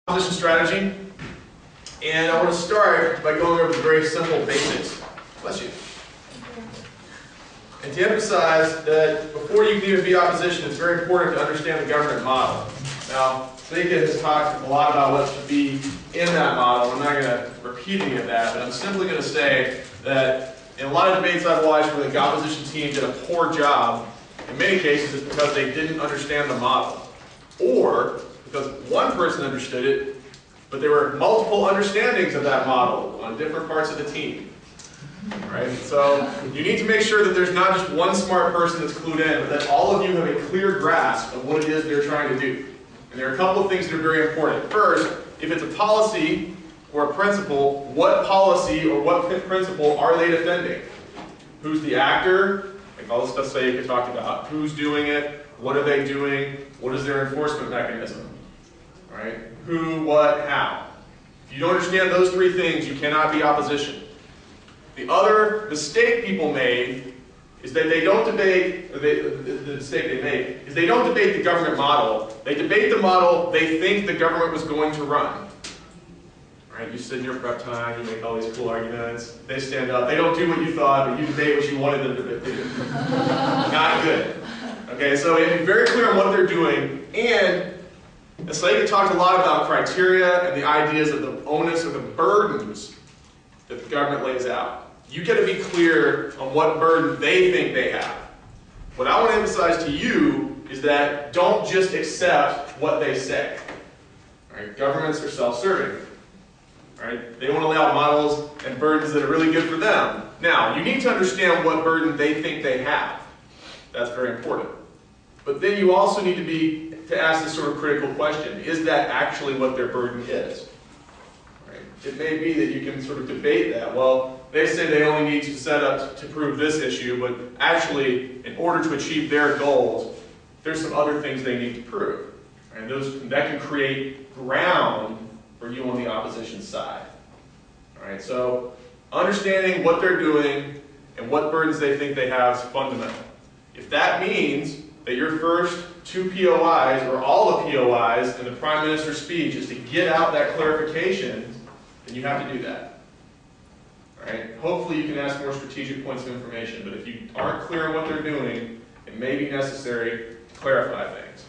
Opposition strategy, and I want to start by going over the very simple basics. Bless you. And to emphasize that before you can even be opposition, it's very important to understand the government model. Now, Sneaka has talked a lot about what should be in that model. I'm not going to repeat any of that, but I'm simply going to say that in a lot of debates I've watched where the opposition team did a poor job, in many cases it's because they didn't understand the model, or because one person understood it, but there were multiple understandings of that model on different parts of the team. Right? So you need to make sure that there's not just one smart person that's clued in, but that all of you have a clear grasp of what it is they're trying to do. And there are a couple of things that are very important. First, if it's a policy or a principle, what policy or what principle are they defending? Who's the actor? Like all the stuff Sneaka talked about. Who's doing it? What are they doing? What is their enforcement mechanism? Right? Who, what, how. If you don't understand those three things, you cannot be opposition. The other mistake people made is that they don't debate, or the mistake they make, is they don't debate the government model. They debate the model they think the government was going to run. Right? You sit in your prep time, you make all these cool arguments, they stand up, they don't do what you thought, but you debate what you wanted them to do. Not good. Okay, so you have to be very clear on what they're doing, and Sneaka talked a lot about criteria and the ideas of the onus or the burdens that the government lays out. You get to be clear on what burden they think they have. What I want to emphasize to you is that don't just accept what they say. Right? Governments are self-serving. Right? They want to lay out models and burdens that are really good for them. Now, you need to understand what burden they think they have. That's very important. But then you also need to ask this sort of critical question. Is that actually what their burden is? Right? It may be that you can sort of debate that. Well, they say they only need to set up to prove this issue, but actually, in order to achieve their goals, there's some other things they need to prove. And that can create ground for you on the opposition side. All right? So understanding what they're doing and what burdens they think they have is fundamental. If that means that your first two POIs, or all the POIs in the Prime Minister's speech is to get out that clarification, then you have to do that. All right? Hopefully you can ask more strategic points of information, but if you aren't clear on what they're doing, it may be necessary to clarify things.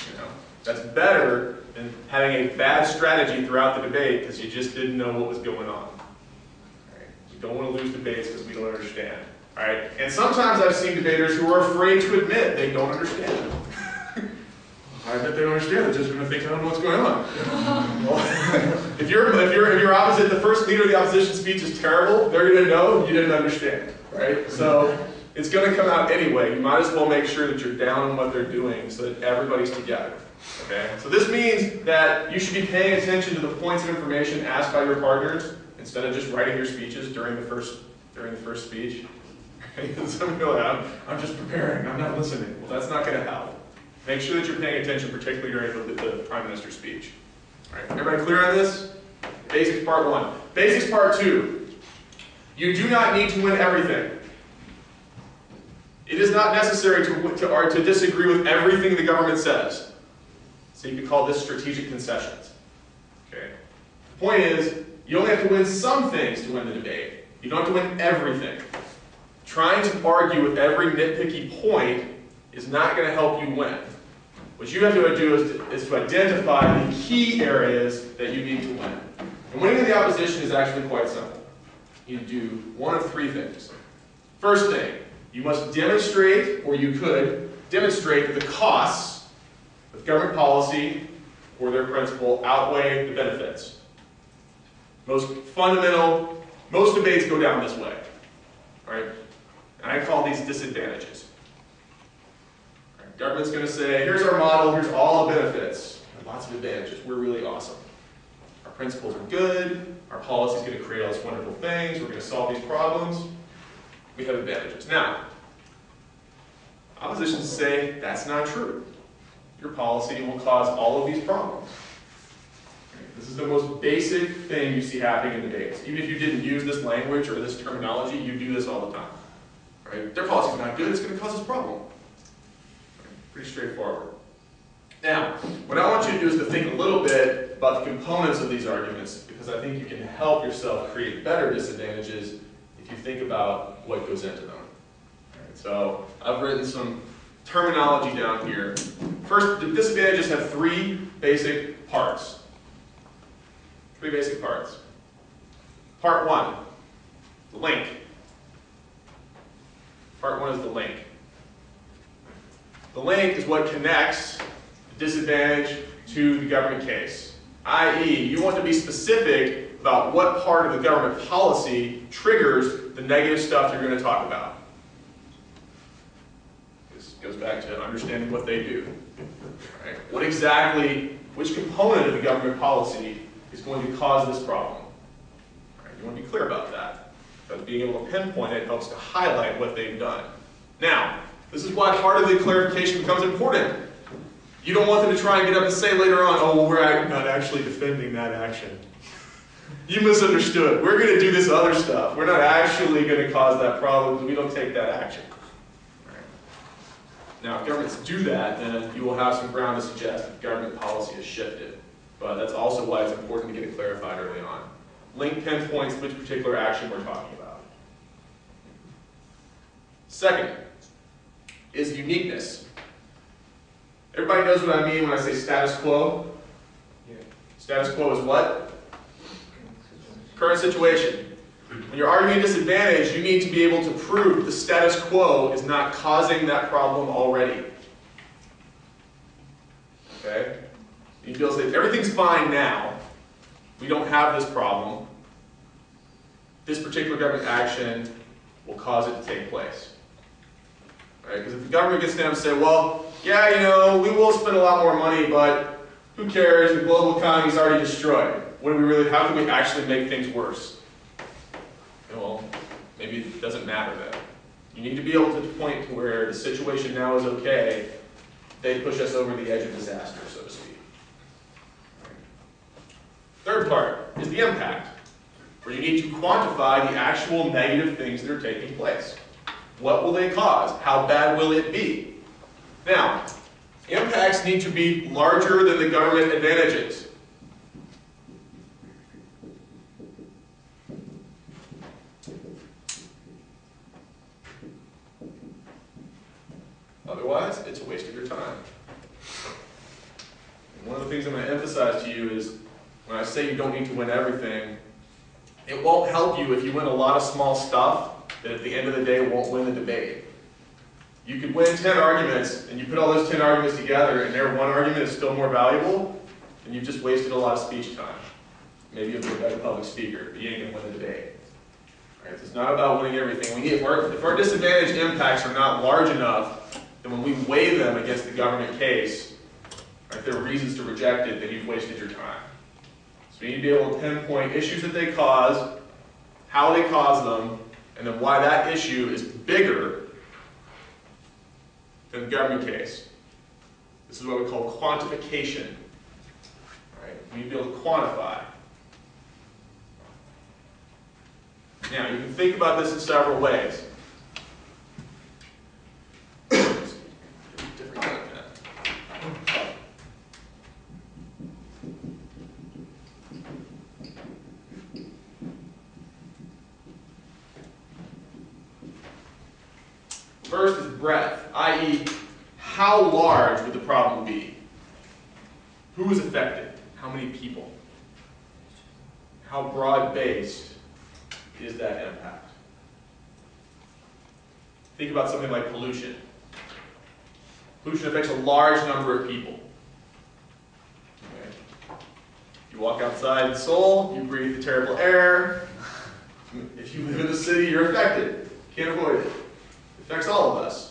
You know? That's better than having a bad strategy throughout the debate because you just didn't know what was going on. All right? We don't want to lose debates because we don't understand. All right? And sometimes I've seen debaters who are afraid to admit they don't understand. I bet they don't understand. They're just going to think, I don't know what's going on. Well, if you're opposite, the first leader of the opposition speech is terrible, they're going to know you didn't understand. Right? So it's going to come out anyway. You might as well make sure that you're down on what they're doing so that everybody's together. Okay? So this means that you should be paying attention to the points of information asked by your partners instead of just writing your speeches during the first speech. Some people are, I'm just preparing, I'm not listening. Well, that's not going to help. Make sure that you're paying attention, particularly during the Prime Minister's speech. All right, everybody clear on this? Basics part 1. Basics part 2. You do not need to win everything. It is not necessary to disagree with everything the government says. So you could call this strategic concessions. Okay. The point is, you only have to win some things to win the debate. You don't have to win everything. Trying to argue with every nitpicky point is not going to help you win. What you have to do is to identify the key areas that you need to win. And winning in the opposition is actually quite simple. You do one of three things. First thing, you must demonstrate, or you could demonstrate that the costs of government policy or their principle outweigh the benefits. Most debates go down this way. All right? And I call these disadvantages. Right, government's going to say, here's our model, here's all the benefits. And lots of advantages. We're really awesome. Our principles are good. Our policy is going to create all these wonderful things. We're going to solve these problems. We have advantages. Now, oppositions say that's not true. Your policy will cause all of these problems. Right, this is the most basic thing you see happening in debates. Even if you didn't use this language or this terminology, you do this all the time. Right? Their policy is not good, it's going to cause us a problem. Right? Pretty straightforward. Now, what I want you to do is to think a little bit about the components of these arguments, because I think you can help yourself create better disadvantages if you think about what goes into them. All right, so I've written some terminology down here. First, the disadvantages have three basic parts. Three basic parts. Part one, the link. Part one is the link. The link is what connects the disadvantage to the government case. I.e., you want to be specific about what part of the government policy triggers the negative stuff you're going to talk about. This goes back to understanding what they do. Right? What exactly, which component of the government policy is going to cause this problem? Right? You want to be clear about that. Because being able to pinpoint it helps to highlight what they've done. Now, this is why part of the clarification becomes important. You don't want them to try and get up and say later on, oh, well, we're not actually defending that action. You misunderstood. We're going to do this other stuff. We're not actually going to cause that problem because we don't take that action. Right. Now, if governments do that, then you will have some ground to suggest that government policy has shifted. But that's also why it's important to get it clarified early on. Link pinpoints which particular action we're talking about. Second is uniqueness. Everybody knows what I mean when I say status quo? Yeah. Status quo is what? Current situation. When you're arguing a disadvantage, you need to be able to prove the status quo is not causing that problem already. Okay? You need to be able to say, everything's fine now. We don't have this problem. This particular government action will cause it to take place. Right? Because if the government gets down and say, well, yeah, you know, we will spend a lot more money, but who cares? The global economy is already destroyed. What do we really? How can we actually make things worse? Well, maybe it doesn't matter then. You need to be able to point to where the situation now is okay. They push us over the edge of disaster, so to speak. Right. Third part is the impact, where you need to quantify the actual negative things that are taking place. What will they cause? How bad will it be? Now, impacts need to be larger than the government advantages. Otherwise, it's a waste of your time. And one of the things I'm going to emphasize to you is, when I say you don't need to win everything, it won't help you if you win a lot of small stuff that at the end of the day won't win the debate. You could win 10 arguments, and you put all those 10 arguments together, and their one argument is still more valuable, and you've just wasted a lot of speech time. Maybe you'll be a better public speaker, but you ain't going to win the debate. Right? It's not about winning everything. If our disadvantaged impacts are not large enough, then when we weigh them against the government case, right, there are reasons to reject it, then you've wasted your time. So you need to be able to pinpoint issues that they cause, how they cause them, and then why that issue is bigger than the government case. This is what we call quantification. Right? We need to be able to quantify. Now, you can think about this in several ways. First is breadth, i.e., how large would the problem be? Who is affected? How many people? How broad-based is that impact? Think about something like pollution. Pollution affects a large number of people. Okay. You walk outside in Seoul, you breathe the terrible air. If you live in the city, you're affected. Can't avoid it. It affects all of us.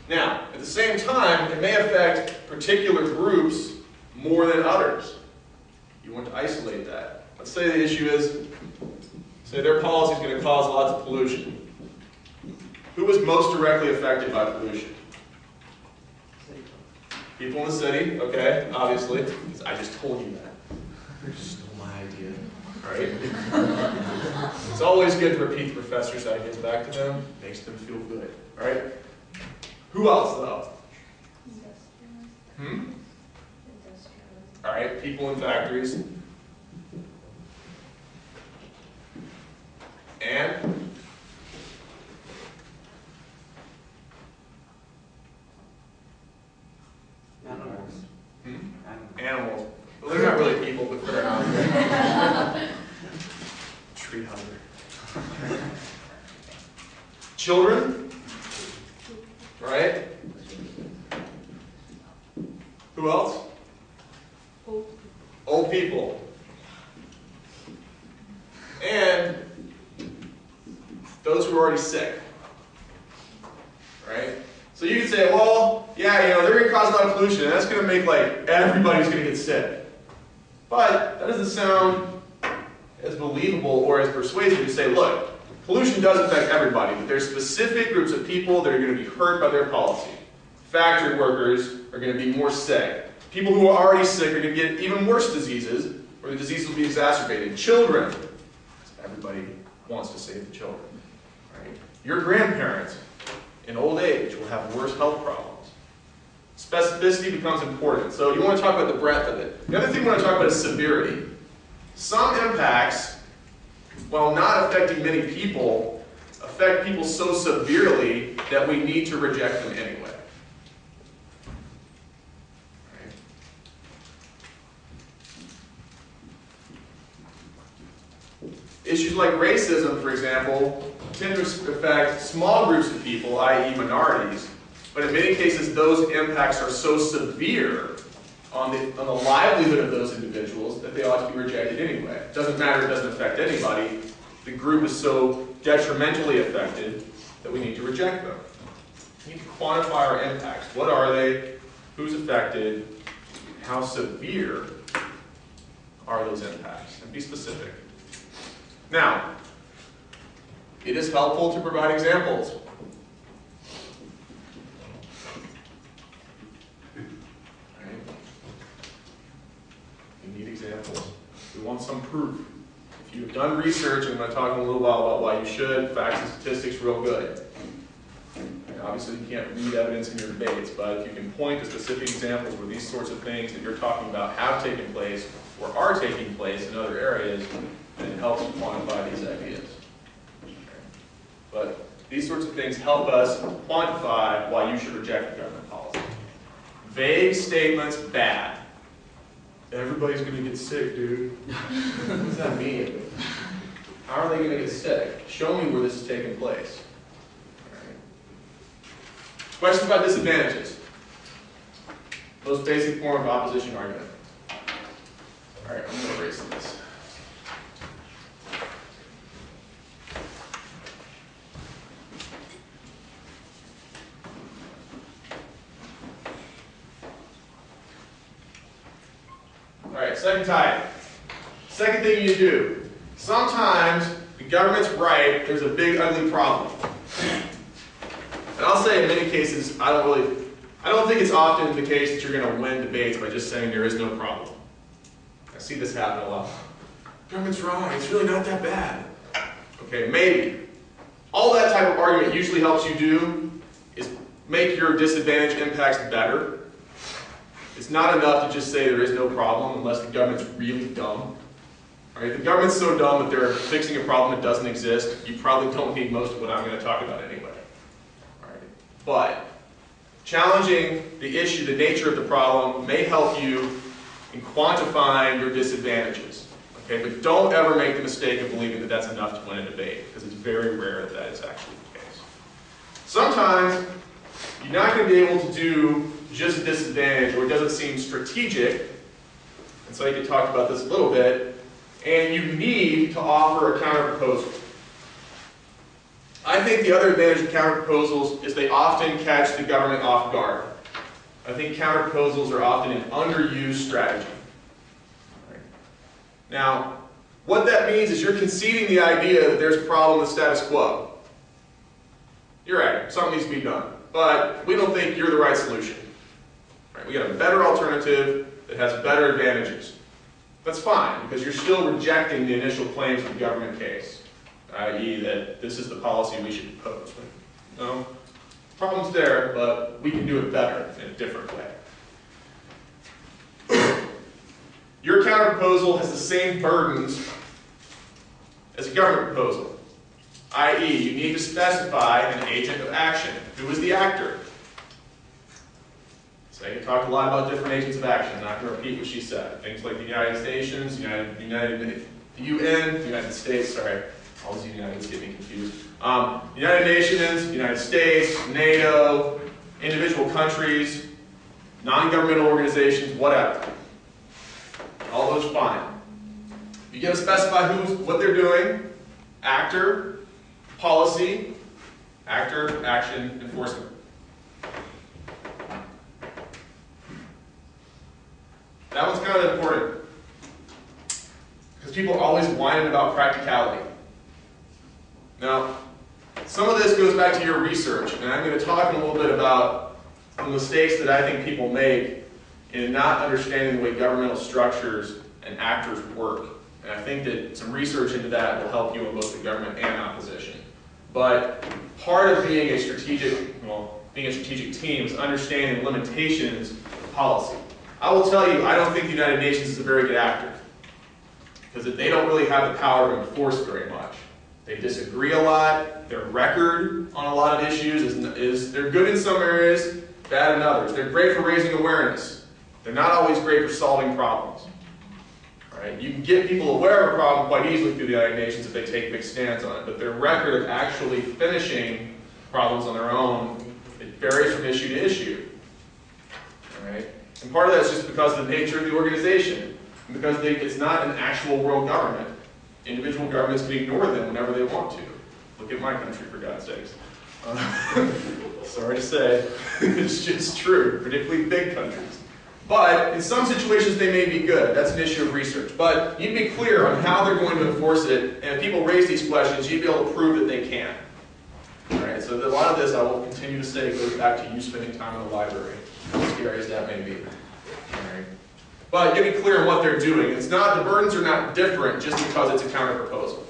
Now, at the same time, it may affect particular groups more than others. You want to isolate that. Let's say the issue is, say their policy is going to cause lots of pollution. Who is most directly affected by pollution? People in the city, okay, obviously, because I just told you that. You stole my idea, right? It's always good to repeat the professor's ideas back to them. Makes them feel good, right? Who else, though? All right, people in factories. And Animals. Animals. Well, they're not really people, but they're out. Tree hugger. Children. Right? Who else? Old people. And those who are already sick. Right? So you could say, well, yeah, they're going to cause a lot of pollution, and that's going to make, like, everybody's going to get sick. But that doesn't sound as believable or as persuasive to say, look, pollution does affect everybody, but there's specific groups of people that are going to be hurt by their policy. Factory workers are going to be more sick. People who are already sick are going to get even worse diseases, or the disease will be exacerbated. Children. Everybody wants to save the children. Right? Your grandparents in old age will have worse health problems. Specificity becomes important. So you want to talk about the breadth of it. The other thing we want to talk about is severity. Some impacts, while not affecting many people, affect people so severely that we need to reject them anyway. Issues like racism, for example, tend to affect small groups of people, i.e. minorities, but in many cases those impacts are so severe on the livelihood of those individuals that they ought to be rejected anyway. It doesn't matter, it doesn't affect anybody. The group is so detrimentally affected that we need to reject them. We need to quantify our impacts. What are they? Who's affected? How severe are those impacts? And be specific. Now, it is helpful to provide examples. Right? We need examples. We want some proof. If you've done research, and I'm going to talk in a little while about why you should, facts and statistics, real good. And obviously, you can't read evidence in your debates, but if you can point to specific examples where these sorts of things that you're talking about have taken place or are taking place in other areas, then it helps to quantify these ideas. But these sorts of things help us quantify why you should reject the government policy. Vague statements, bad. Everybody's going to get sick, dude. What does that mean? How are they going to get sick? Show me where this is taking place. Right. Question about disadvantages. Most basic form of opposition argument. All right, I'm going to erase this. All right, second type. Second thing you do. Sometimes the government's right, there's a big ugly problem. And I'll say in many cases, I don't think it's often the case that you're going to win debates by just saying there is no problem. I see this happen a lot. Government's right, it's really not that bad. Okay, maybe. All that type of argument usually helps you do is make your disadvantaged impacts better. It's not enough to just say there is no problem unless the government's really dumb. Right? If the government's so dumb that they're fixing a problem that doesn't exist, you probably don't need most of what I'm going to talk about anyway. Right? But challenging the issue, the nature of the problem, may help you in quantifying your disadvantages. Okay? But don't ever make the mistake of believing that that's enough to win a debate, because it's very rare that that is actually the case. Sometimes you're not going to be able to do just a disadvantage, or it doesn't seem strategic, and so you can talk about this a little bit, and you need to offer a counter-proposal. I think the other advantage of counter-proposals is they often catch the government off guard. I think counter-proposals are often an underused strategy. Right. Now, what that means is you're conceding the idea that there's a problem with status quo. You're right, something needs to be done, but we don't think you're the right solution. Right? We got a better alternative that has better advantages. That's fine, because you're still rejecting the initial claims of the government case, i.e. that this is the policy we should propose. No, problem's there, but we can do it better in a different way. counterproposal has the same burdens as a government proposal, i.e., you need to specify an agent of action. Who is the actor? So I can talk a lot about different agents of action. I'm not going to repeat what she said. Things like the United Nations, the UN, the United States, sorry, all these Uniteds get me confused. The United Nations, the United States, NATO, individual countries, non-governmental organizations, whatever. All those fine. You got to specify what they're doing, actor, policy, actor, action, enforcement. That one's kind of important because people are always whining about practicality. Now, some of this goes back to your research, and I'm going to talk a little bit about the mistakes that I think people make in not understanding the way governmental structures and actors work. And I think that some research into that will help you in both the government and opposition. But part of being a strategic team is understanding the limitations of policy. I will tell you, I don't think the United Nations is a very good actor because they don't really have the power to enforce very much. They disagree a lot. Their record on a lot of issues is they're good in some areas, bad in others. They're great for raising awareness. They're not always great for solving problems. All right? You can get people aware of a problem quite easily through the United Nations if they take a big stance on it, but their record of actually finishing problems on their own, it varies from issue to issue. All right? And part of that is just because of the nature of the organization, and because it's not an actual world government. Individual governments can ignore them whenever they want to. Look at my country, for God's sakes. Sorry to say, it's just true, particularly big countries. But in some situations they may be good. That's an issue of research. But you'd be clear on how they're going to enforce it, and if people raise these questions, you'd be able to prove that they can. All right, so a lot of this I will continue to say goes back to you spending time in the library, as scary as that may be. All right. But you'll be clear on what they're doing. It's not, the burdens are not different just because it's a counter-proposal.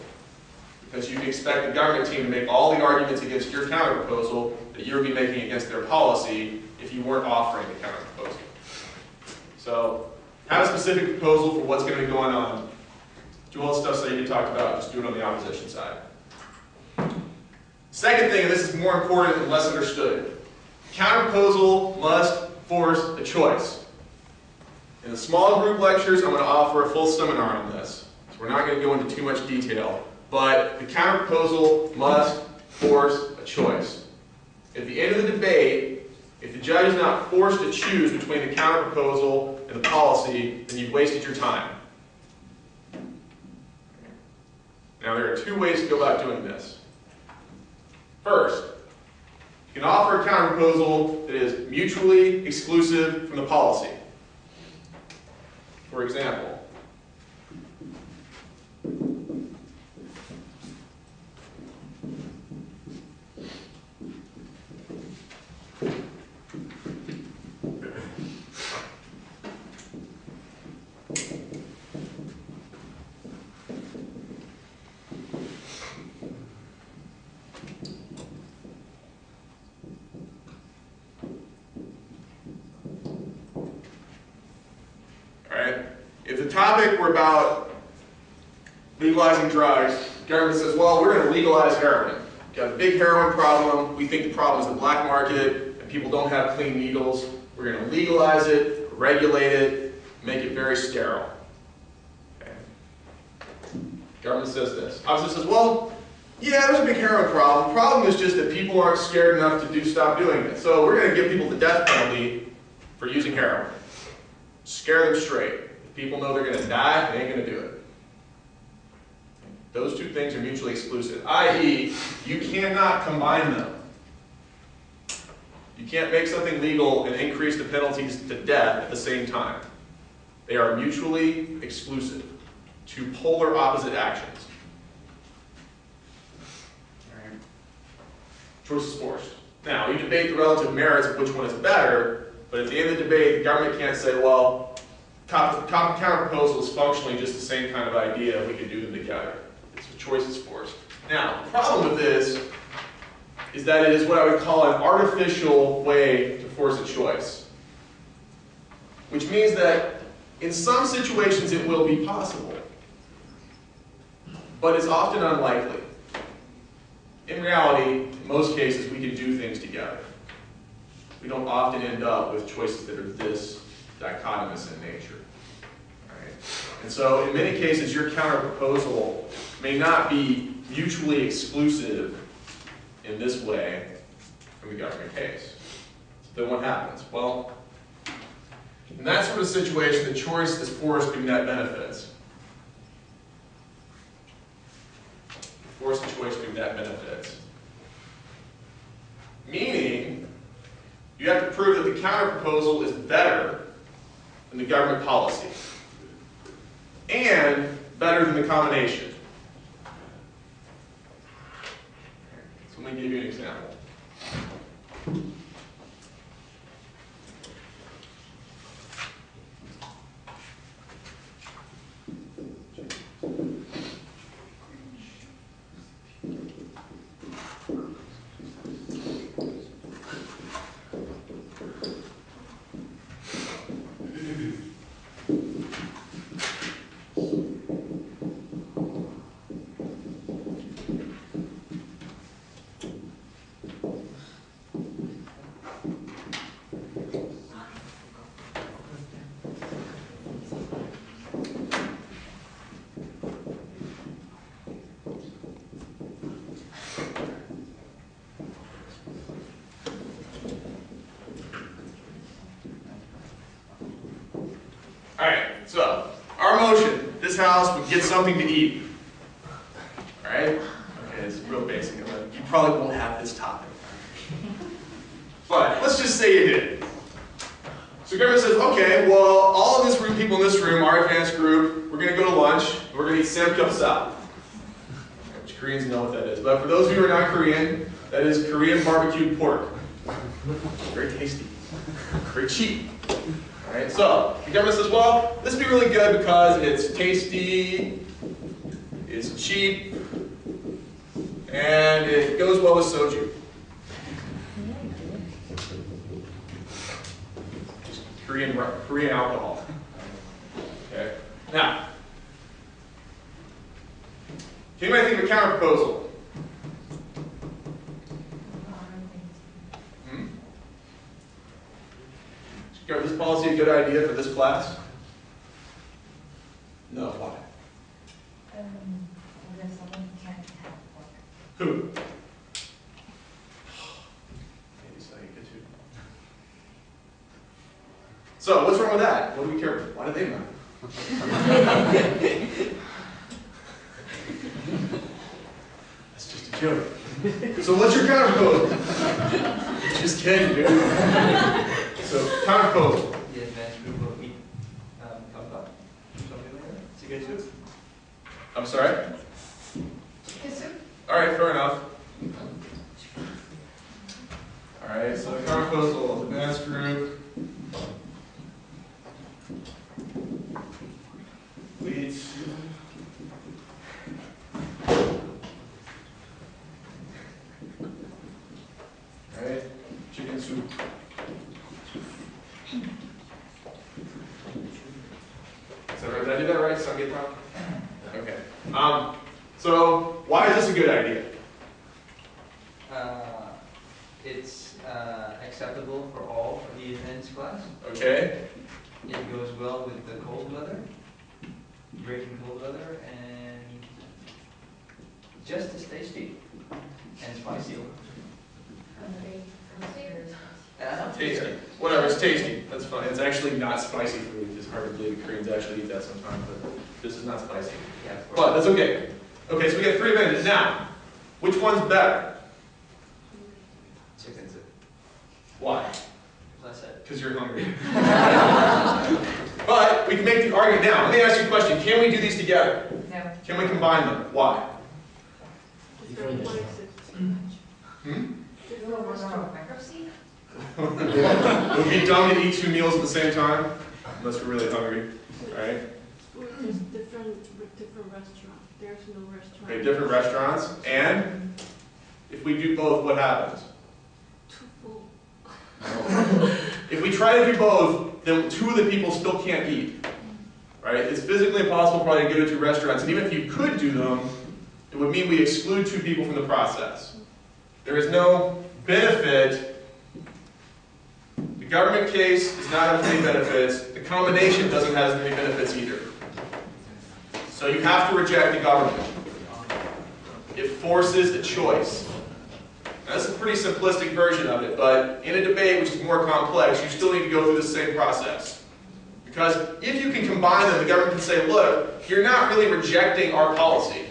Because you can expect the government team to make all the arguments against your counter-proposal that you would be making against their policy if you weren't offering the counter-proposal. So, have a specific proposal for what's going to be going on. Do all the stuff that you talked about, just do it on the opposition side. Second thing, and this is more important and less understood, counter-proposal must force a choice. In the small group lectures, I'm going to offer a full seminar on this. So we're not going to go into too much detail. But the counterproposal must force a choice. At the end of the debate, if the judge is not forced to choose between the counterproposal and the policy, then you've wasted your time. Now there are two ways to go about doing this. First, you can offer a counterproposal that is mutually exclusive from the policy. For example, if the topic were about legalizing drugs, the government says, well, we're going to legalize heroin. We've got a big heroin problem. We think the problem is the black market and people don't have clean needles. We're going to legalize it, regulate it, make it very sterile. Okay. Government says this. Opposition says, well, yeah, there's a big heroin problem. The problem is just that people aren't scared enough to stop doing it. So we're going to give people the death penalty for using heroin. Scare them straight. People know they're going to die, they ain't going to do it. Those two things are mutually exclusive, i.e., you cannot combine them. You can't make something legal and increase the penalties to death at the same time. They are mutually exclusive, two polar opposite actions. All right. Choice is forced. Now, you debate the relative merits of which one is better, but at the end of the debate, the government can't say, well, counter-proposal is functionally just the same kind of idea, we could do them together. It's a choice is forced. Now, the problem with this is that it is what I would call an artificial way to force a choice. Which means that In some situations it will be possible, but it's often unlikely. In reality, in most cases, we can do things together. We don't often end up with choices that are this dichotomous in nature. Right? And so in many cases, your counter-proposal may not be mutually exclusive in this way from the government case. So then what happens? Well, in that sort of situation, the choice is forced to net benefits. Force the choice to net benefits. Meaning, you have to prove that the counter-proposal is better than the government policy and better than the combination. So let me give you an example. So, our motion, this house would get something to eat. Alright? Okay, it's real basic. You probably won't have this topic. But let's just say you did. So government says, okay, well, all of this room, people in this room, our advanced group, we're going to go to lunch, and we're going to eat samgyeopsal. Which Koreans know what that is. But for those of you who are not Korean, that is Korean barbecued pork. Very tasty. Very cheap. Alright, so the government says, well, this would be really good because it's tasty, it's cheap, and it goes well with soju. Just Korean alcohol. Okay. Now, can anybody think of a counter proposal? Is this policy a good idea for this class? No, why? Someone can't have work. Who? Maybe so you get to. So, what's wrong with that? What do we care about? Why do they matter? That's just a joke. So, what's your counter proposal? Just kidding, dude. So, counter proposal. The advanced group will eat kimbap, something like that. Chicken soup. I'm sorry? Chicken soup? Alright, fair enough. Alright, so the counter proposal, advanced group. Leads. Alright, chicken soup. Did I do that right? Samgyeopsal? Okay. So why is this a good idea? It's acceptable for all of the advanced class. Okay. It goes well with the cold weather, breaking cold weather, and just as tasty and spicy. Tasty. Whatever, it's tasty. That's fine. It's actually not spicy food. It's hard to believe the Koreans actually eat that sometimes, but this is not spicy. Yeah, But that's okay. Okay, so we got 3 minutes. Now, which one's better? Chicken soup. Why? Plus it. Because you're hungry. But we can make the argument now. Let me ask you a question. Can we do these together? No. Can we combine them? Why? Bankruptcy? It would be dumb to eat 2 meals at the same time, unless we're really hungry. Alright? There's different restaurants. There's no restaurant. Okay, different restaurants. And if we do both, what happens? Too full. If we try to do both, then 2 of the people still can't eat. right? It's physically impossible probably to go to 2 restaurants, and even if you could do them, it would mean we exclude 2 people from the process. There is no benefit. The government case does not have as many benefits. The combination doesn't have as many benefits either. So you have to reject the government. It forces a choice. Now, that's a pretty simplistic version of it, but in a debate which is more complex, you still need to go through the same process. Because if you can combine them, the government can say, look, you're not really rejecting our policy.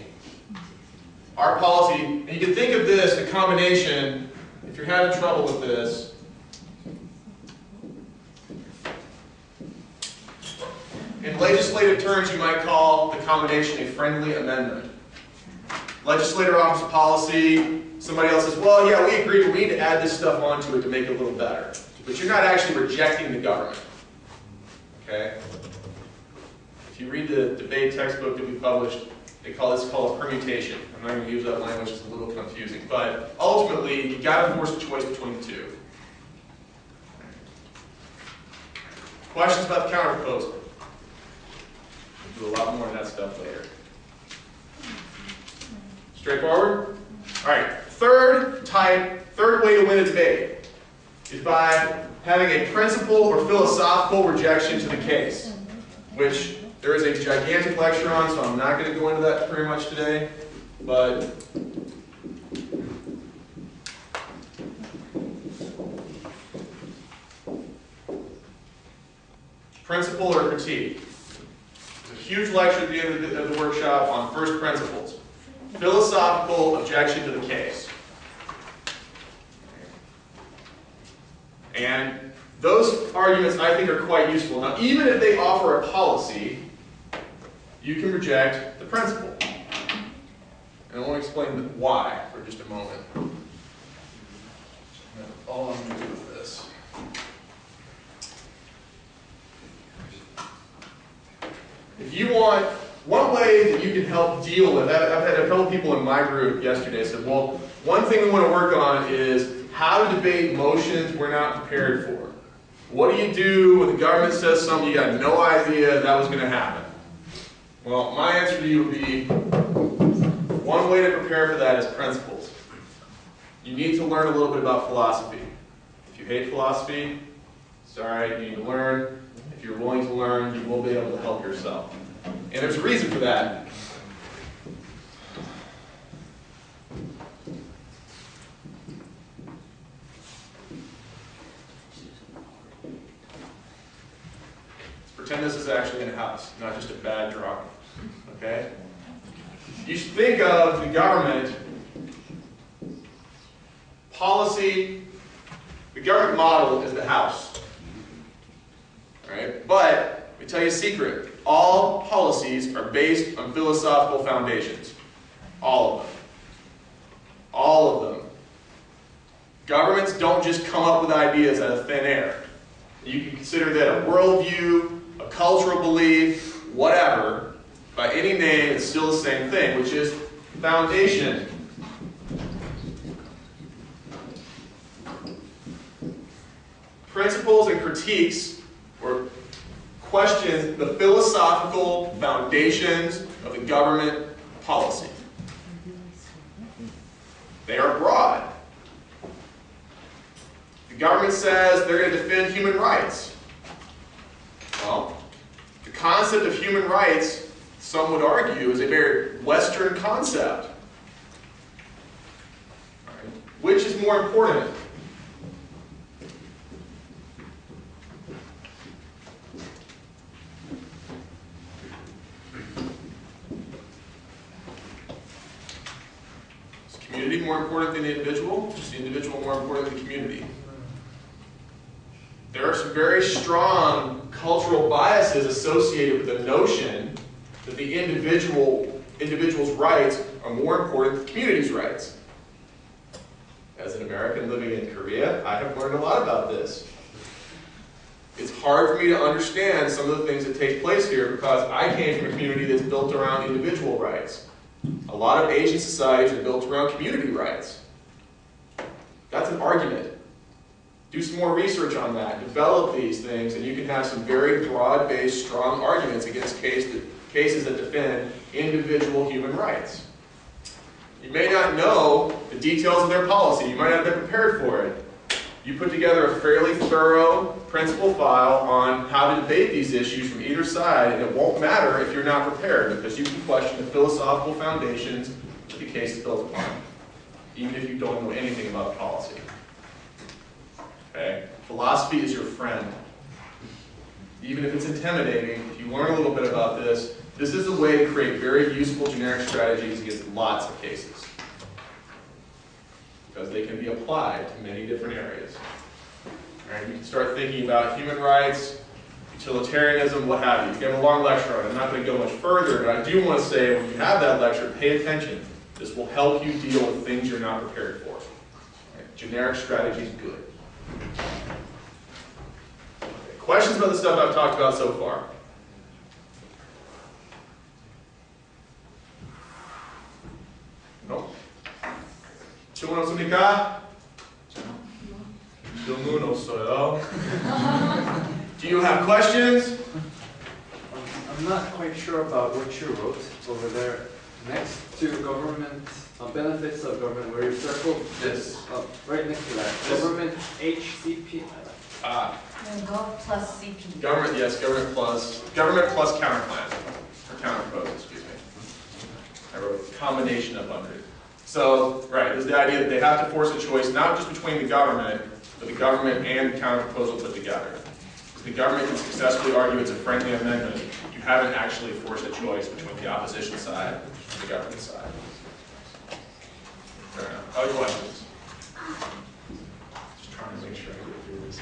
Our policy, and you can think of this, a combination, if you're having trouble with this, in legislative terms, you might call the combination a friendly amendment. Legislator offers a policy, somebody else says, well, yeah, we agree, but we need to add this stuff onto it to make it a little better. But you're not actually rejecting the government. Okay? If you read the debate textbook that we published, they call this called a permutation. I'm not going to use that language, it's a little confusing. But ultimately, you've got to force a choice between the 2. Questions about the counterproposal? We'll do a lot more of that stuff later. Straightforward? All right. Third way to win a debate is by having a principle or philosophical rejection to the case, which there is a gigantic lecture on, so I'm not going to go into that very much today, but principle or critique. There's a huge lecture at the end of the workshop on first principles. Philosophical objection to the case. And those arguments, I think, are quite useful. Now, even if they offer a policy, you can reject the principle. And I want to explain why for just a moment. That's all I'm going to do with this. If you want, one way that you can help deal with, I've had a couple people in my group yesterday said, well, one thing we want to work on is how to debate motions we're not prepared for. What do you do when the government says something you got no idea that was going to happen? Well, my answer to you would be, one way to prepare for that is principles. You need to learn a little bit about philosophy. If you hate philosophy, sorry, you need to learn. If you're willing to learn, you will be able to help yourself. And there's a reason for that. Let's pretend this is actually in a house, not just a bad drawing. Okay? You should think of the government policy, the government model is the house. All right? But let me tell you a secret. All policies are based on philosophical foundations. All of them. All of them. Governments don't just come up with ideas out of thin air. You can consider that a worldview, a cultural belief, whatever. By any name, it's still the same thing, which is foundation. Principles and critiques, or question the philosophical foundations of the government policy. They are broad. The government says they're going to defend human rights. Well, the concept of human rights, some would argue, is a very Western concept. Right. Which is more important? Is community more important than the individual? Is the individual more important than the community? There are some very strong cultural biases associated with the notion that the individual's rights are more important than the community's rights. As an American living in Korea, I have learned a lot about this. It's hard for me to understand some of the things that take place here because I came from a community that's built around individual rights. A lot of Asian societies are built around community rights. That's an argument. Do some more research on that, develop these things, and you can have some very broad-based, strong arguments against cases that defend individual human rights. You may not know the details of their policy. You might not have been prepared for it. You put together a fairly thorough principle file on how to debate these issues from either side, and it won't matter if you're not prepared, because you can question the philosophical foundations that the case is built upon, even if you don't know anything about policy. Okay? Philosophy is your friend. Even if it's intimidating, if you learn a little bit about this, this is a way to create very useful generic strategies against lots of cases. Because they can be applied to many different areas. All right, you can start thinking about human rights, utilitarianism, what have you. You can have a long lecture on it. I'm not going to go much further, but I do want to say when you have that lecture, pay attention. This will help you deal with things you're not prepared for. Right? Generic strategy is good. Okay, questions about the stuff I've talked about so far? No? 질문 없습니까? 질문 없어요. Do you have questions? I'm not quite sure about what you wrote over there. Next to government benefits of government, where you circled This. right next to that. This. Government HCP. Gov plus CP. Government, yes, government plus counterplan, or counterpose, excuse me. I wrote a combination up under it. So, right, there's the idea that they have to force a choice not just between the government, but the government and the counterproposal put together. If the government can successfully argue it's a friendly amendment, you haven't actually forced a choice between the opposition side and the government side. Fair enough. Other questions? Just trying to make sure I get through this.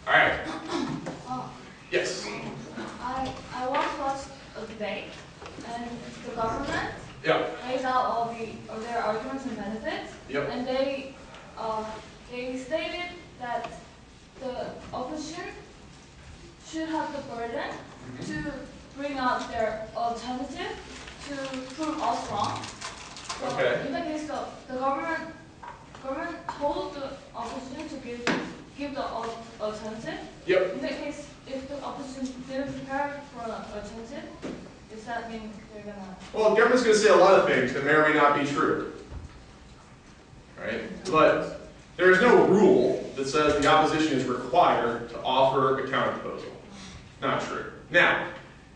All right. Yes. I once watched a debate, and the government Yeah. lays out all their arguments and benefits, Yep. and they stated that the opposition should have the burden to bring out their alternative to prove us wrong. So Okay. in the case of the government told the opposition to give the alternative. Yep. In that case, if the opposition didn't prepare for an alternative, does that mean they're gonna? Well, the government's going to say a lot of things that may or may not be true. Right? But there is no rule that says the opposition is required to offer a counterproposal. Not true. Now,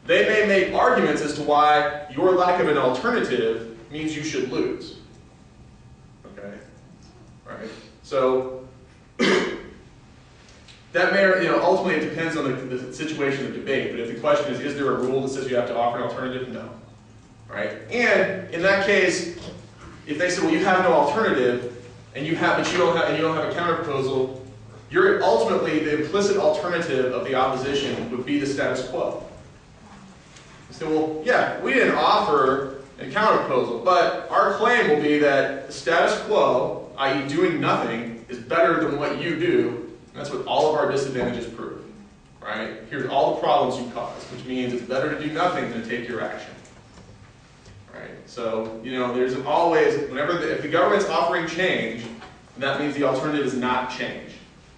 they may make arguments as to why your lack of an alternative means you should lose. Okay? Right? So, that may, ultimately it depends on the situation of the debate, but if the question is there a rule that says you have to offer an alternative? No. Right? And in that case, if they say, well, you have no alternative, and you don't have a counterproposal, ultimately the implicit alternative of the opposition would be the status quo. You say, well, yeah, we didn't offer a counterproposal, but our claim will be that the status quo, i.e. doing nothing, is better than what you do. And that's what all of our disadvantages prove. Right? Here's all the problems you cause, which means it's better to do nothing than to take your action. Right? So, there's always, if the government's offering change, that means the alternative is not change.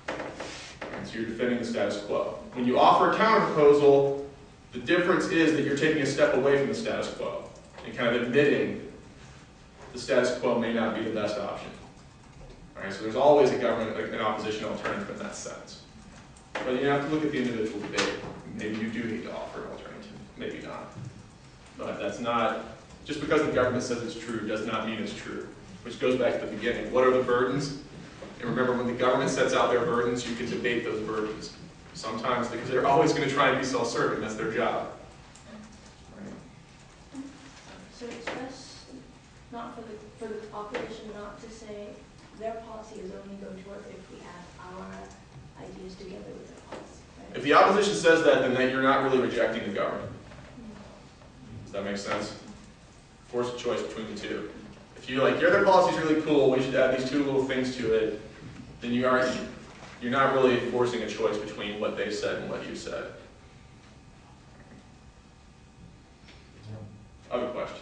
Right? So you're defending the status quo. When you offer a counterproposal, the difference is that you're taking a step away from the status quo and kind of admitting the status quo may not be the best option. Right, so there's always an opposition alternative in that sense. But you have to look at the individual debate. Maybe you do need to offer an alternative, maybe not. But that's not, just because the government says it's true does not mean it's true. Which goes back to the beginning. What are the burdens? And remember, when the government sets out their burdens, you can debate those burdens. Sometimes, because they're always going to try and be self-serving, that's their job. Right? So it's best not for the opposition not to say their policy is only going to work if we add our ideas together with their policy. Right? If the opposition says that, then you're not really rejecting the government. Does that make sense? Force a choice between the two. If you're like, their policy's really cool, we should add these two little things to it, then you're not really forcing a choice between what they said and what you said. Other questions?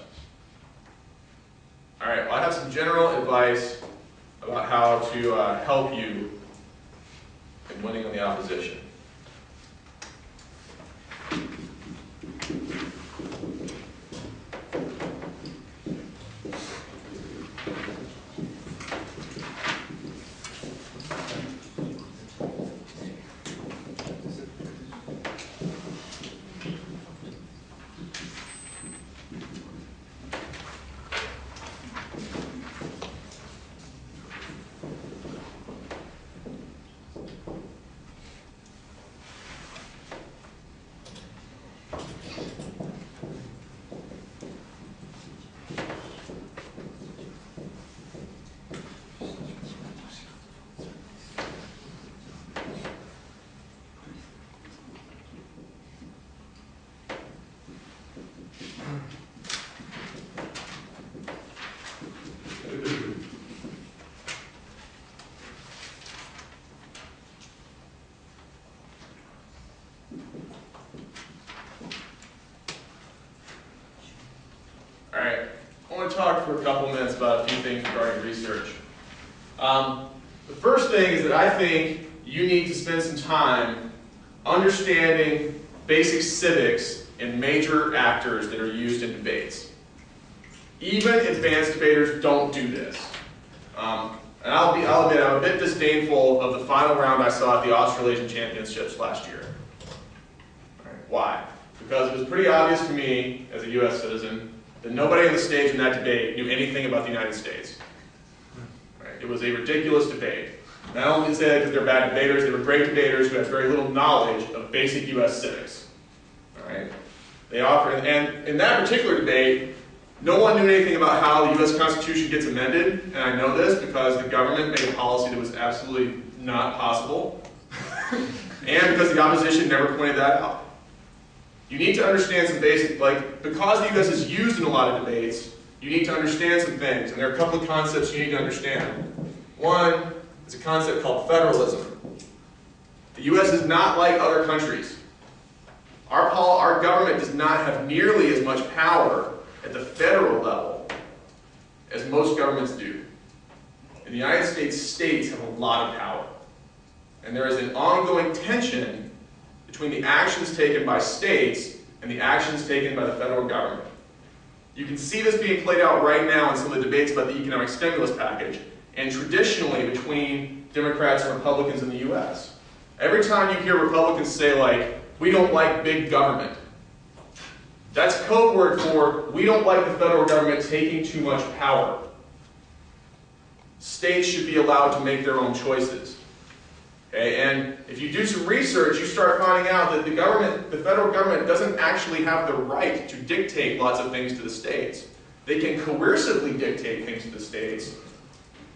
All right, well, I have some general advice about how to help you in winning on the opposition. Talk for a couple minutes about a few things regarding research. The first thing is that I think you need to spend some time understanding basic civics in major actors that are used in debates. Even advanced debaters don't do this. And I'll admit I'm a bit disdainful of the final round I saw at the Australasian Championships last year. All right, why? Because it was pretty obvious to me as a US citizen that nobody on the stage in that debate knew anything about the United States. Right? It was a ridiculous debate. And I don't mean to say that because they're bad debaters. They were great debaters who had very little knowledge of basic US civics. All right? They offered, and in that particular debate, no one knew anything about how the US Constitution gets amended, and I know this because the government made a policy that was absolutely not possible, and because the opposition never pointed that out. You need to understand some basic, because the US is used in a lot of debates, you need to understand some things, and there are a couple of concepts you need to understand. One is a concept called federalism. The US is not like other countries. Our government does not have nearly as much power at the federal level as most governments do. In the United States, states have a lot of power. And there is an ongoing tension between the actions taken by states and the actions taken by the federal government. You can see this being played out right now in some of the debates about the economic stimulus package, and traditionally between Democrats and Republicans in the US. Every time you hear Republicans say, we don't like big government, that's code word for we don't like the federal government taking too much power. States should be allowed to make their own choices. Okay, and if you do some research, you start finding out that the federal government doesn't actually have the right to dictate lots of things to the states. They can coercively dictate things to the states,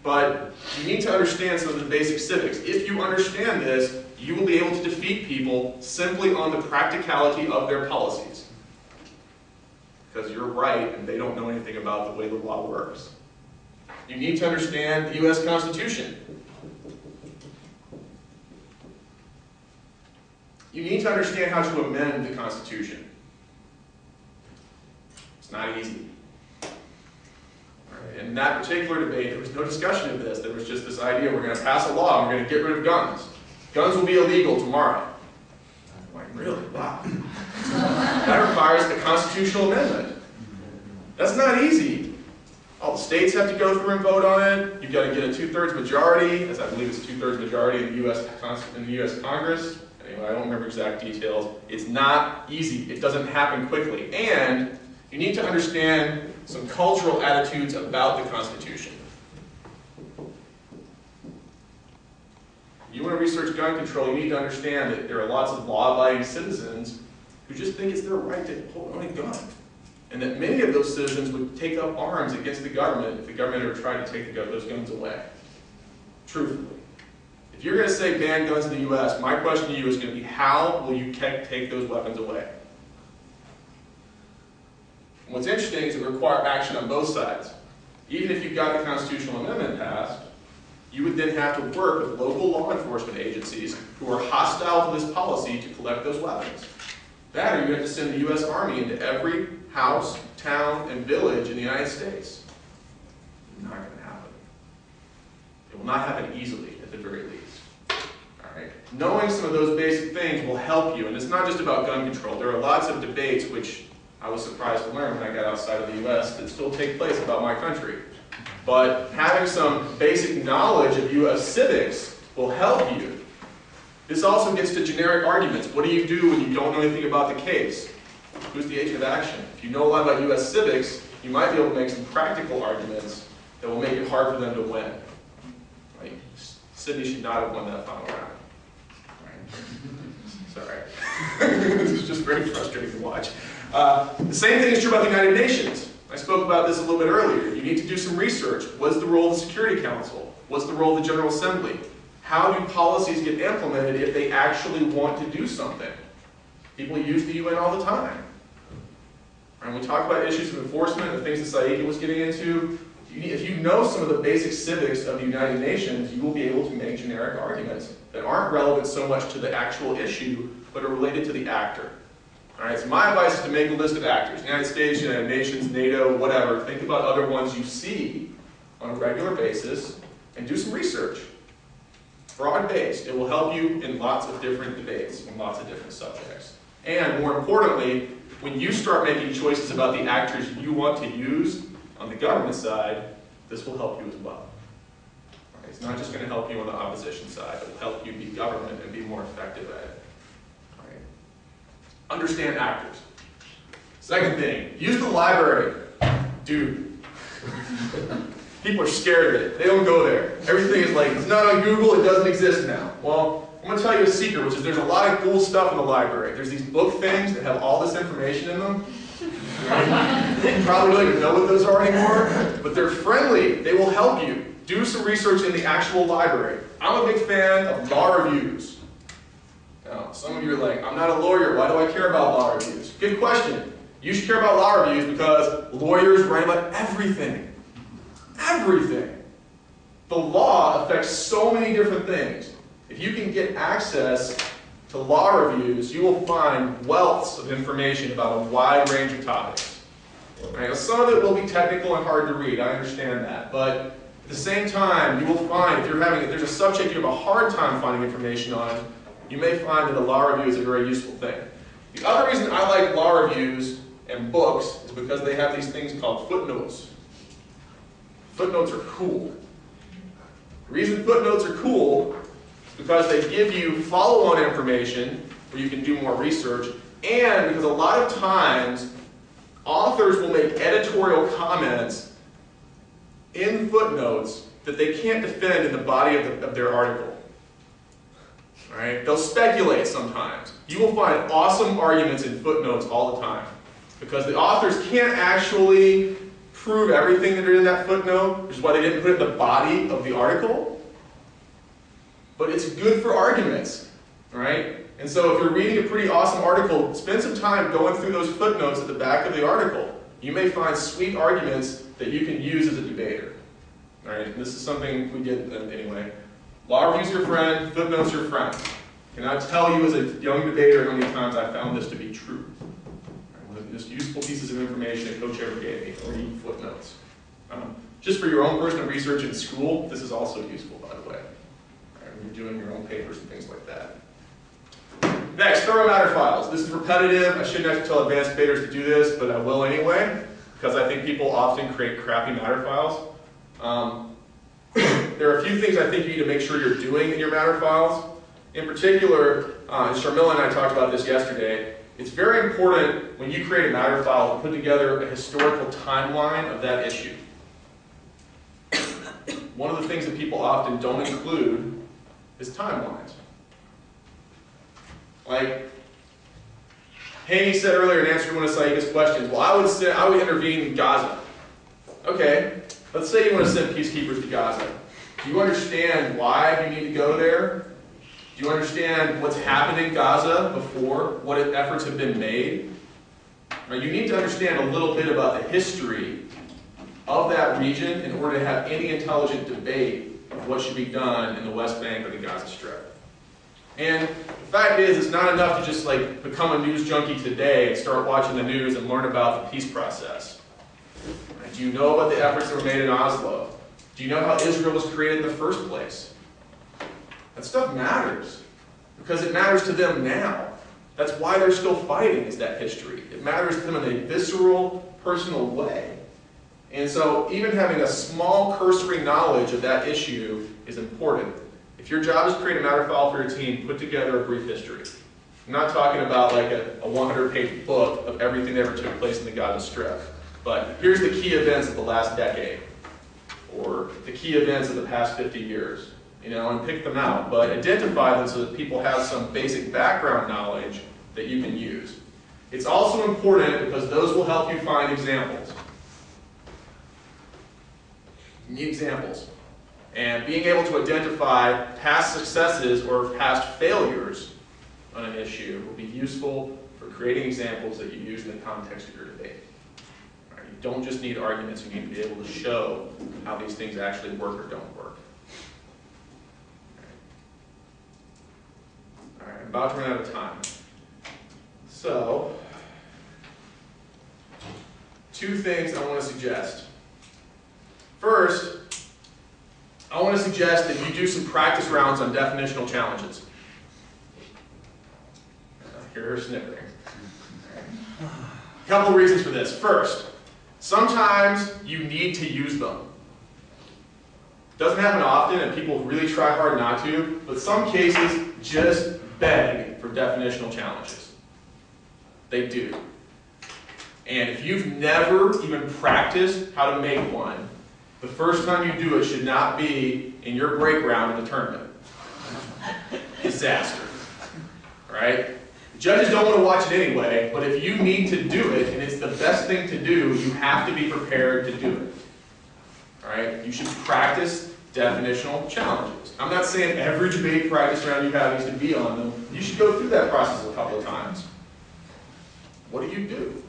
but you need to understand some of the basic civics. If you understand this, you will be able to defeat people simply on the practicality of their policies. Because you're right and they don't know anything about the way the law works. You need to understand the US Constitution. You need to understand how to amend the Constitution. It's not easy. Right. In that particular debate, there was no discussion of this. There was just this idea, we're going to pass a law and we're going to get rid of guns. Guns will be illegal tomorrow. I'm like, really? Wow. That requires a constitutional amendment. That's not easy. All the states have to go through and vote on it. You've got to get a 2/3 majority, as I believe it's a 2/3 majority in the US Congress. Anyway, I don't remember exact details. It's not easy. It doesn't happen quickly. And you need to understand some cultural attitudes about the Constitution. If you want to research gun control, you need to understand that there are lots of law-abiding citizens who just think it's their right to hold a gun. And that many of those citizens would take up arms against the government if the government ever tried to take those guns away. Truthfully. If you're going to say ban guns in the US, my question to you is going to be, how will you take those weapons away? And what's interesting is it requires action on both sides. Even if you've got the constitutional amendment passed, you would then have to work with local law enforcement agencies who are hostile to this policy to collect those weapons. That, or you have to send the US Army into every house, town, and village in the United States. Not going to happen. It will not happen easily, at the very least. All right? Knowing some of those basic things will help you, and it's not just about gun control. There are lots of debates, which I was surprised to learn when I got outside of the U.S., that still take place about my country. But having some basic knowledge of U.S. civics will help you. This also gets to generic arguments. What do you do when you don't know anything about the case? Who's the agent of action? If you know a lot about U.S. civics, you might be able to make some practical arguments that will make it hard for them to win. Right? Sydney should not have won that final round. Right? Sorry. This is just very frustrating to watch. The same thing is true about the United Nations. I spoke about this a little bit earlier. You need to do some research. What's the role of the Security Council? What's the role of the General Assembly? How do policies get implemented if they actually want to do something? People use the UN all the time. And we talk about issues of enforcement, the things that Saeed was getting into. If you know some of the basic civics of the United Nations, you will be able to make generic arguments that aren't relevant so much to the actual issue, but are related to the actor. All right, so my advice is to make a list of actors. United States, United Nations, NATO, whatever. Think about other ones you see on a regular basis and do some research. Broad-based. It will help you in lots of different debates on lots of different subjects. And more importantly, when you start making choices about the actors you want to use on the government side, this will help you as well. Right, it's not just going to help you on the opposition side. It will help you be government and be more effective at it. Understand actors. Second thing, use the library. Dude. People are scared of it. They don't go there. Everything is like, it's not on Google, it doesn't exist now. Well, I'm going to tell you a secret, which is there's a lot of cool stuff in the library. There's these book things that have all this information in them. You probably don't even know what those are anymore, but they're friendly. They will help you. Do some research in the actual library. I'm a big fan of law reviews. Now, some of you are like, I'm not a lawyer, why do I care about law reviews? Good question. You should care about law reviews because lawyers write about everything. Everything. The law affects so many different things. If you can get access to law reviews, you will find wealths of information about a wide range of topics. Right? Now, some of it will be technical and hard to read, I understand that, but at the same time, you will find, if there's a subject you have a hard time finding information on, you may find that a law review is a very useful thing. The other reason I like law reviews and books is because they have these things called footnotes. Footnotes are cool. The reason footnotes are cool is because they give you follow-on information where you can do more research, and because a lot of times authors will make editorial comments in footnotes that they can't defend in the body of their article. Right? They'll speculate sometimes. You will find awesome arguments in footnotes all the time because the authors can't actually prove everything that are in that footnote, which is why they didn't put it in the body of the article. But it's good for arguments, right? And so if you're reading a pretty awesome article, spend some time going through those footnotes at the back of the article. You may find sweet arguments that you can use as a debater. Right? And this is something we did anyway. Law review's your friend, footnotes your friend. Can I tell you as a young debater how many times I found this to be true? One of the most useful pieces of information a coach ever gave me, read footnotes. Just for your own personal research in school, this is also useful, by the way. When you're doing your own papers and things like that. Next, thorough matter files. This is repetitive. I shouldn't have to tell advanced debaters to do this, but I will anyway, because I think people often create crappy matter files. There are a few things I think you need to make sure you're doing in your matter files. In particular, and Sharmila and I talked about this yesterday, it's very important when you create a matter file to put together a historical timeline of that issue. One of the things that people often don't include is timelines. Like, Haney said earlier in answering one of Saeed's questions, well, I would intervene in Gaza. Okay, let's say you want to send peacekeepers to Gaza. Do you understand why you need to go there? Do you understand what's happened in Gaza before? What efforts have been made? Right, you need to understand a little bit about the history of that region in order to have any intelligent debate of what should be done in the West Bank or the Gaza Strip. And the fact is, it's not enough to just like become a news junkie today and start watching the news and learn about the peace process. Right? Do you know about the efforts that were made in Oslo? Do you know how Israel was created in the first place? That stuff matters, because it matters to them now. That's why they're still fighting, is that history. It matters to them in a visceral, personal way. And so even having a small cursory knowledge of that issue is important. If your job is to create a matter file for your team, put together a brief history. I'm not talking about like a 100-page book of everything that ever took place in the Gaza Strip. But here's the key events of the last decade, or the key events of the past 50 years. And pick them out, but identify them so that people have some basic background knowledge that you can use. It's also important because those will help you find examples. You need examples. And being able to identify past successes or past failures on an issue will be useful for creating examples that you use in the context of your debate. All right, you don't just need arguments, you need to be able to show how these things actually work or don't work. All right, I'm about to run out of time. So, two things I want to suggest. First, I want to suggest that you do some practice rounds on definitional challenges. Hear her snickering. A couple of reasons for this. First, sometimes you need to use them. Doesn't happen often, and people really try hard not to, but some cases just beg for definitional challenges. They do. And if you've never even practiced how to make one, the first time you do it should not be in your break round in the tournament. Disaster. Right? Judges don't want to watch it anyway, but if you need to do it, and it's the best thing to do, you have to be prepared to do it. Alright? You should practice definitional challenges. I'm not saying every debate practice round you have needs to be on them. You should go through that process a couple of times. What do you do?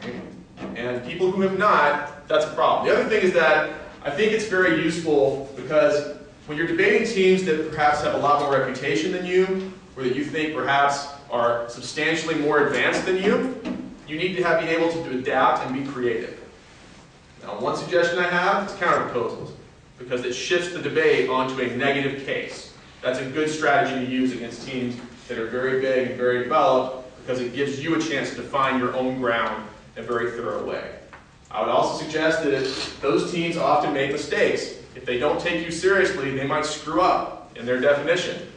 Right? And people who have not, that's a problem. The other thing is that I think it's very useful because when you're debating teams that perhaps have a lot more reputation than you, or that you think perhaps are substantially more advanced than you need to be able to adapt and be creative. Now, one suggestion I have is counterproposals, because it shifts the debate onto a negative case. That's a good strategy to use against teams that are very big and very developed, because it gives you a chance to define your own ground in a very thorough way. I would also suggest that those teams often make mistakes. If they don't take you seriously, they might screw up in their definition.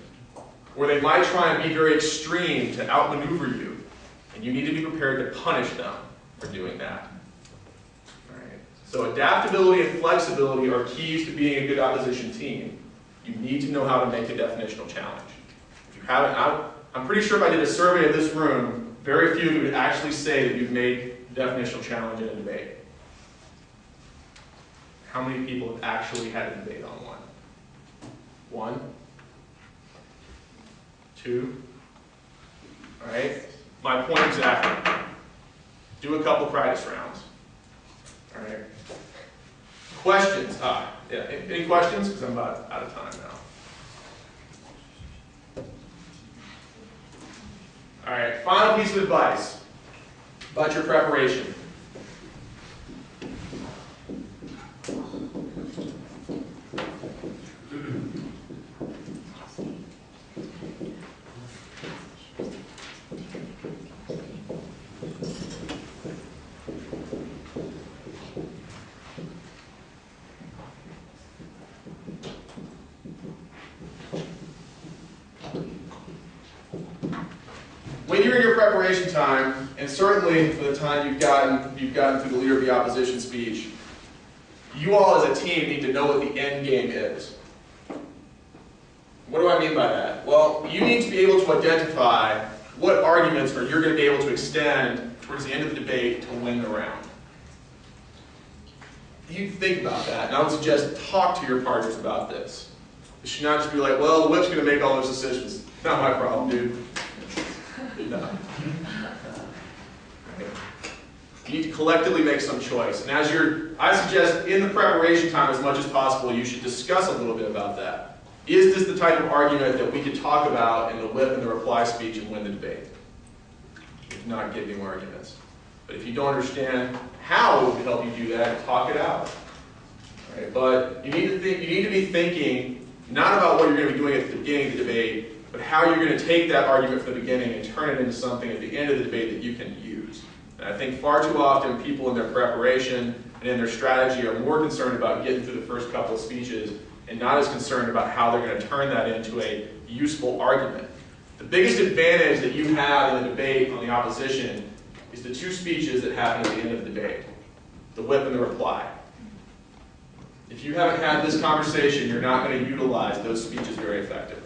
Or they might try and be very extreme to outmaneuver you. And you need to be prepared to punish them for doing that. All right. So adaptability and flexibility are keys to being a good opposition team. You need to know how to make a definitional challenge. If you haven't, I'm pretty sure if I did a survey of this room, very few of you would actually say that you've made a definitional challenge in a debate. How many people have actually had a debate on one? One? Two? All right? My point exactly. Do a couple practice rounds. All right? Questions? Yeah. Any questions? Because I'm about out of time now. All right, final piece of advice about your preparation. When you're in your preparation time, and certainly for the time you've gotten through the Leader of the Opposition speech, you all as a team need to know what the end game is. What do I mean by that? Well, you need to be able to identify what arguments you're going to be able to extend towards the end of the debate to win the round. You think about that, and I would suggest talk to your partners about this. It should not just be like, well, the whip's going to make all those decisions. Not my problem, dude. No. You need to collectively make some choice. And I suggest in the preparation time as much as possible, you should discuss a little bit about that. Is this the type of argument that we could talk about in the whip and the reply speech and win the debate? If not, give new arguments. But if you don't understand how it would help you do that, talk it out. Right? But you need to be thinking not about what you're going to be doing at the beginning of the debate, but how you're going to take that argument from the beginning and turn it into something at the end of the debate that you can use. And I think far too often people in their preparation and in their strategy are more concerned about getting through the first couple of speeches and not as concerned about how they're going to turn that into a useful argument. The biggest advantage that you have in the debate on the opposition is the two speeches that happen at the end of the debate, the whip and the reply. If you haven't had this conversation, you're not going to utilize those speeches very effectively.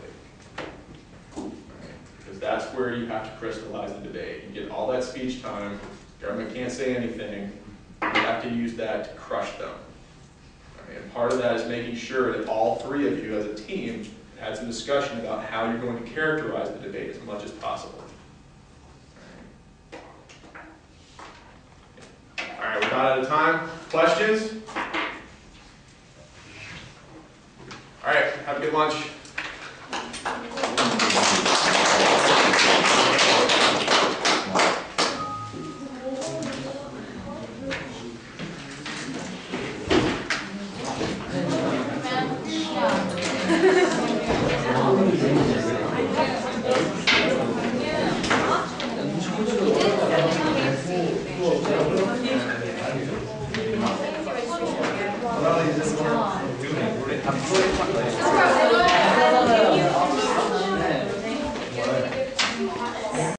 Because that's where you have to crystallize the debate. You get all that speech time, government can't say anything, you have to use that to crush them. And part of that is making sure that all three of you as a team had some discussion about how you're going to characterize the debate as much as possible. All right, we're about out of time. Questions? All right, have a good lunch. That's